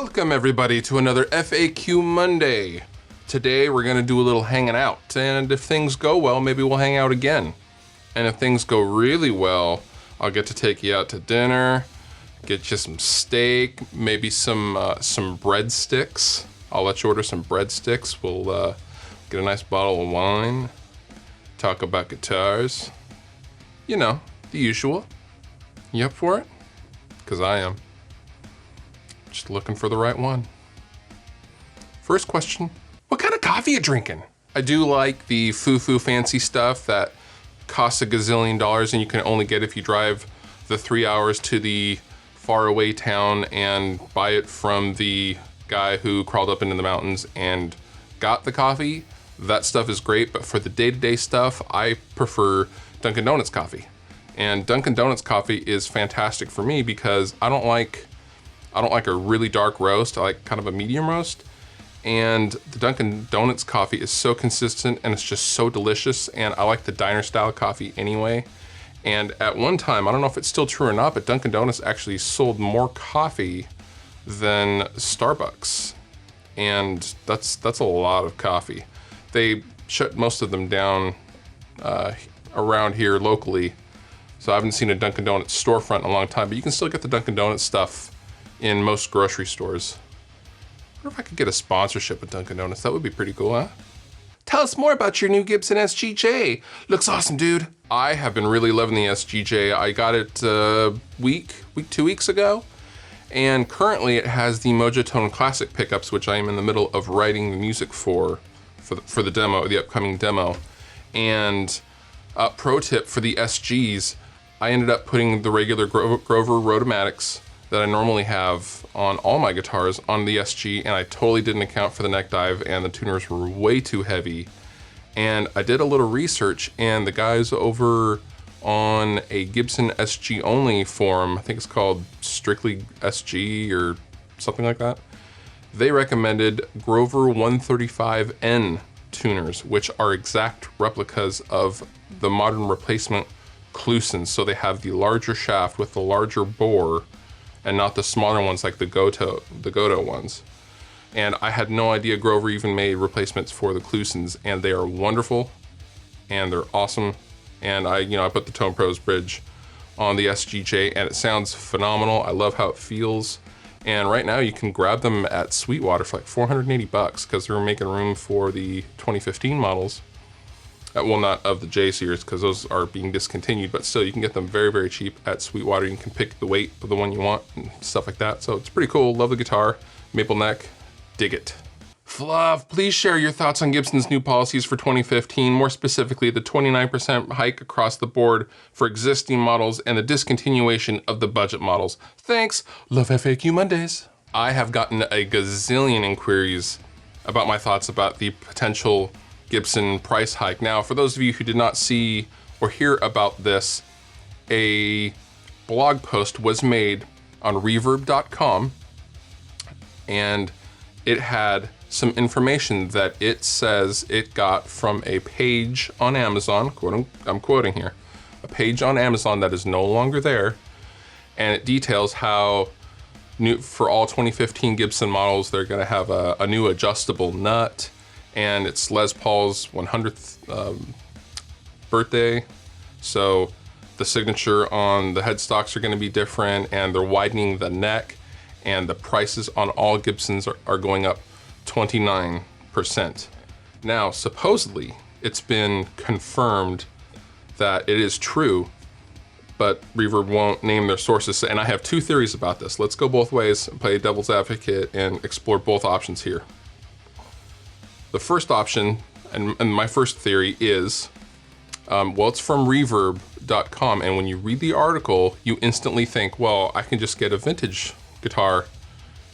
Welcome everybody to another FAQ Monday. Today we're gonna do a little hanging out, and if things go well, maybe we'll hang out again. And if things go really well, I'll get to take you out to dinner, get you some steak, maybe some breadsticks. I'll let you order some breadsticks. We'll get a nice bottle of wine, talk about guitars. You know, the usual. You up for it? 'Cause I am. Just looking for the right one. First question, what kind of coffee you drinking? I do like the foo-foo fancy stuff that costs a gazillion dollars and you can only get if you drive the 3 hours to the faraway town and buy it from the guy who crawled up into the mountains and got the coffee. That stuff is great, but for the day-to-day stuff, I prefer Dunkin' Donuts coffee. And Dunkin' Donuts coffee is fantastic for me because I don't like a really dark roast. I like kind of a medium roast. And the Dunkin' Donuts coffee is so consistent and it's just so delicious. And I like the diner style coffee anyway. And at one time, I don't know if it's still true or not, but Dunkin' Donuts actually sold more coffee than Starbucks. And that's a lot of coffee. They shut most of them down around here locally. So I haven't seen a Dunkin' Donuts storefront in a long time, but you can still get the Dunkin' Donuts stuff in most grocery stores. I wonder if I could get a sponsorship with Dunkin' Donuts. That would be pretty cool, huh? Tell us more about your new Gibson SGJ. Looks awesome, dude. I have been really loving the SGJ. I got it 2 weeks ago. And currently it has the Mojotone Classic pickups, which I am in the middle of writing the music for the demo, the upcoming demo. And pro tip for the SGs, I ended up putting the regular Grover Rotomatics that I normally have on all my guitars on the SG, and I totally didn't account for the neck dive, and the tuners were way too heavy. And I did a little research, and the guys over on a Gibson SG only forum, I think it's called Strictly SG or something like that, they recommended Grover 135N tuners, which are exact replicas of the modern replacement Klusons. So they have the larger shaft with the larger bore and not the smaller ones like the Goto ones. And I had no idea Grover even made replacements for the Klusons, and they are wonderful and they're awesome. And I put the Tone Pros bridge on the SGJ and it sounds phenomenal. I love how it feels. And right now you can grab them at Sweetwater for like $480 because they're making room for the 2015 models. Well, not of the J series because those are being discontinued, but still you can get them very, very cheap at Sweetwater. You can pick the weight of the one you want and stuff like that. So it's pretty cool. Love the guitar. Maple neck. Dig it. Fluff, please share your thoughts on Gibson's new policies for 2015, more specifically the 29% hike across the board for existing models and the discontinuation of the budget models. Thanks. Love FAQ Mondays. I have gotten a gazillion inquiries about my thoughts about the potential Gibson price hike. Now, for those of you who did not see or hear about this, a blog post was made on reverb.com and it had some information that it says it got from a page on Amazon, I'm quoting here, a page on Amazon that is no longer there, and it details how for all 2015 Gibson models, they're gonna have a new adjustable nut, and it's Les Paul's 100th birthday, so the signature on the headstocks are gonna be different, and they're widening the neck, and the prices on all Gibsons are going up 29%. Now, supposedly, it's been confirmed that it is true, but Reverb won't name their sources. And I have two theories about this. Let's go both ways, play devil's advocate, and explore both options here. The first option, and my first theory is, well, it's from reverb.com, and when you read the article, you instantly think, well, I can just get a vintage guitar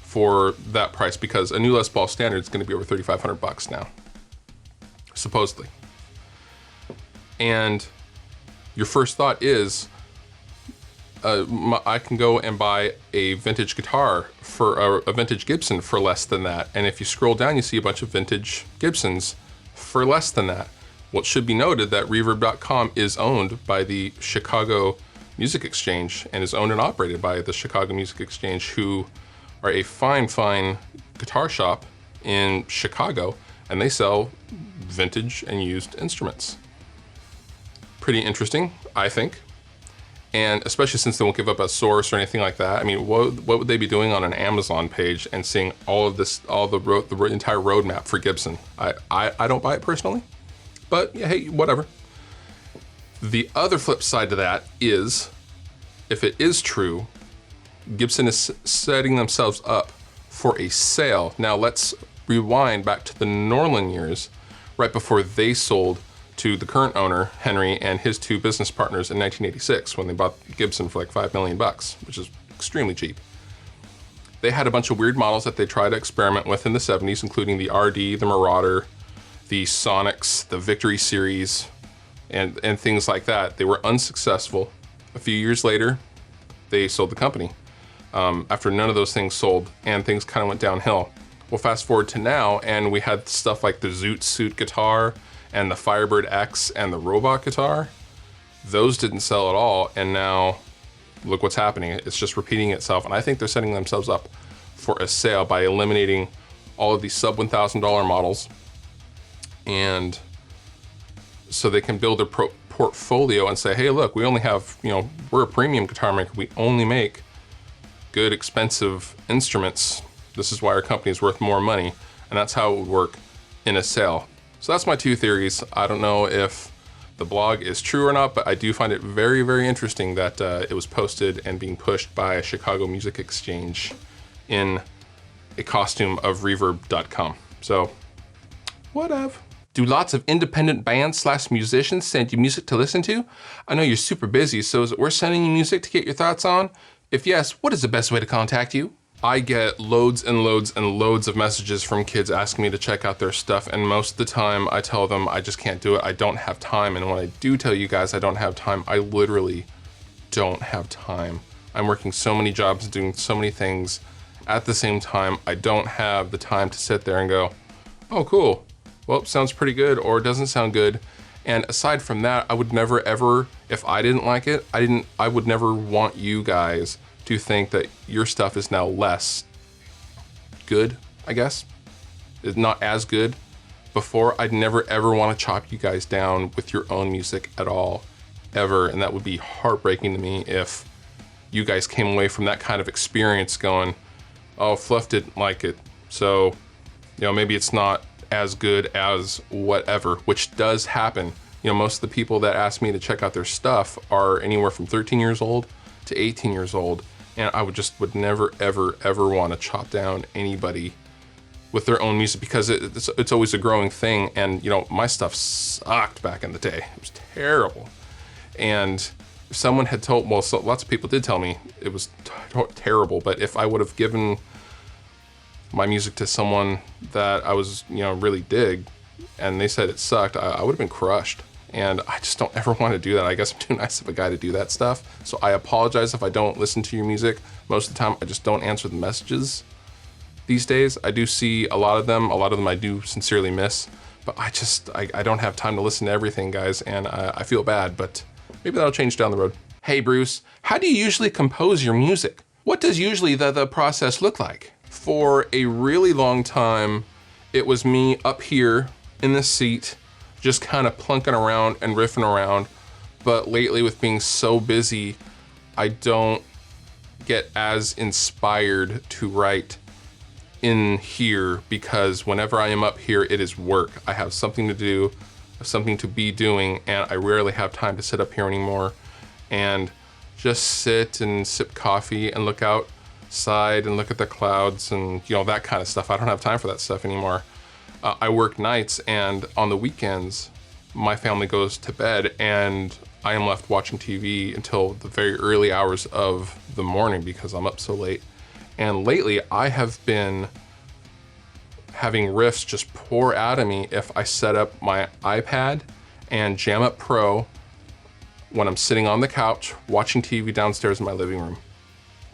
for that price because a new Les Paul Standard is going to be over $3,500 now, supposedly. And your first thought is, I can go and buy a vintage guitar for a vintage Gibson for less than that. And if you scroll down, you see a bunch of vintage Gibsons for less than that. Well, it should be noted that reverb.com is owned by the Chicago Music Exchange and is owned and operated by the Chicago Music Exchange, who are a fine guitar shop in Chicago, and they sell vintage and used instruments. Pretty interesting, I think. And especially since they won't give up a source or anything like that. I mean, what would they be doing on an Amazon page and seeing all of this, the entire roadmap for Gibson? I don't buy it personally, but yeah, hey, whatever. The other flip side to that is, if it is true, Gibson is setting themselves up for a sale. Now let's rewind back to the Norlin years, right before they sold to the current owner, Henry, and his two business partners in 1986, when they bought Gibson for like $5 million, which is extremely cheap. They had a bunch of weird models that they tried to experiment with in the 70s, including the RD, the Marauder, the Sonics, the Victory series, and things like that. They were unsuccessful. A few years later, they sold the company. After none of those things sold, and things kind of went downhill. Well, fast forward to now, and we had stuff like the Zoot Suit guitar, and the Firebird X and the Robot guitar. Those didn't sell at all, and now look what's happening. It's just repeating itself, and I think they're setting themselves up for a sale by eliminating all of these sub $1,000 models, and so they can build their portfolio and say, hey, look, we only have, we're a premium guitar maker. We only make good, expensive instruments. This is why our company is worth more money, and that's how it would work in a sale. So that's my two theories. I don't know if the blog is true or not, but I do find it very, very interesting that it was posted and being pushed by a Chicago Music Exchange in a costume of reverb.com. So, whatever. Do lots of independent bands / musicians send you music to listen to? I know you're super busy, so is it worth sending you music to get your thoughts on? If yes, what is the best way to contact you? I get loads and loads and loads of messages from kids asking me to check out their stuff, and most of the time I tell them I just can't do it. I don't have time, and when I do tell you guys I don't have time, I literally don't have time. I'm working so many jobs, doing so many things at the same time. I don't have the time to sit there and go, oh, cool. Well, sounds pretty good, or it doesn't sound good. And aside from that, I would never ever, if I didn't like it, I would never want you guys to think that your stuff is now less good, I guess. It's not as good. Before, I'd never ever want to chop you guys down with your own music at all, ever. And that would be heartbreaking to me if you guys came away from that kind of experience going, oh, Fluff didn't like it, so maybe it's not as good as whatever, which does happen. Most of the people that ask me to check out their stuff are anywhere from 13 years old to 18 years old. And I would never, ever, ever want to chop down anybody with their own music, because it's always a growing thing. And, my stuff sucked back in the day. It was terrible. And if someone had told, lots of people did tell me it was terrible, but if I would have given my music to someone that I was, really dig, and they said it sucked, I would have been crushed. And I just don't ever want to do that. I guess I'm too nice of a guy to do that stuff. So I apologize if I don't listen to your music. Most of the time, I just don't answer the messages these days. I do see a lot of them. A lot of them I do sincerely miss. But I don't have time to listen to everything, guys. And I feel bad, but maybe that'll change down the road. Hey, Bruce, how do you usually compose your music? What does usually the process look like? For a really long time, it was me up here in the seat, just kind of plunking around and riffing around. But lately, with being so busy, I don't get as inspired to write in here, because whenever I am up here, it is work. I have something to do, something to be doing, and I rarely have time to sit up here anymore and just sit and sip coffee and look outside and look at the clouds and that kind of stuff. I don't have time for that stuff anymore. I work nights, and on the weekends, my family goes to bed, and I am left watching TV until the very early hours of the morning because I'm up so late. And lately, I have been having riffs just pour out of me if I set up my iPad and Jam Up Pro when I'm sitting on the couch watching TV downstairs in my living room.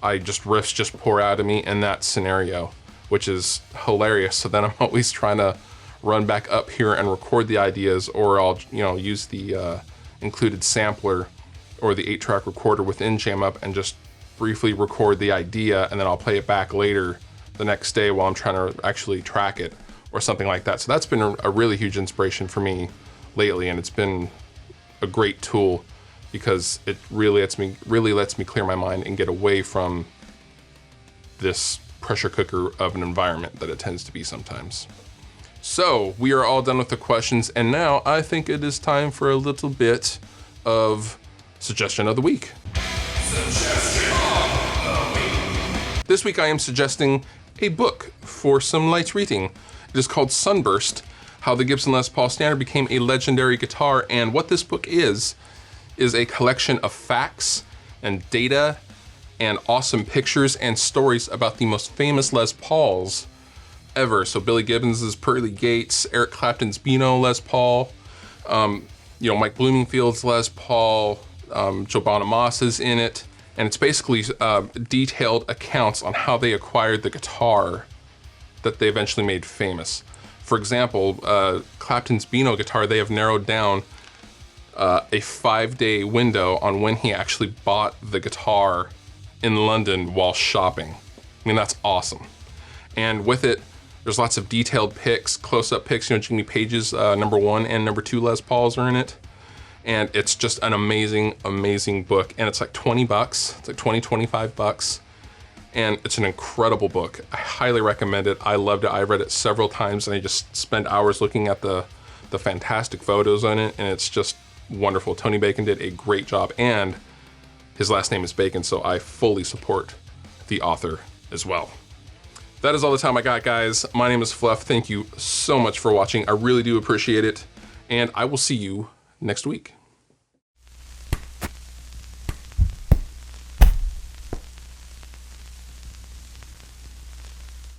Riffs just pour out of me in that scenario, which is hilarious. So then I'm always trying to run back up here and record the ideas, or I'll use the included sampler or the 8-track recorder within JamUp and just briefly record the idea and then I'll play it back later the next day while I'm trying to actually track it or something like that. So that's been a really huge inspiration for me lately, and it's been a great tool because it really lets me clear my mind and get away from this pressure cooker of an environment that it tends to be sometimes. So we are all done with the questions, and now I think it is time for a little bit of suggestion of the week. Suggestion of the week. This week I am suggesting a book for some light reading. It is called Sunburst: How the Gibson Les Paul Standard Became a Legendary Guitar. And what this book is a collection of facts and data and awesome pictures and stories about the most famous Les Pauls ever. So Billy Gibbons's Pearly Gates, Eric Clapton's Beano Les Paul, Mike Bloomingfield's Les Paul, Joe Bonamassa is in it. And it's basically detailed accounts on how they acquired the guitar that they eventually made famous. For example, Clapton's Beano guitar, they have narrowed down a 5-day window on when he actually bought the guitar in London while shopping. I mean, that's awesome. And with it, there's lots of detailed pics, close-up pics. Jimmy Page's number 1 and number 2 Les Pauls are in it. And it's just an amazing, amazing book. And it's like $20. It's like 20, 25 bucks. And it's an incredible book. I highly recommend it. I loved it. I read it several times and I just spent hours looking at the fantastic photos on it. And it's just wonderful. Tony Bacon did a great job, and his last name is Bacon, so I fully support the author as well. That is all the time I got, guys. My name is Fluff. Thank you so much for watching. I really do appreciate it. And I will see you next week.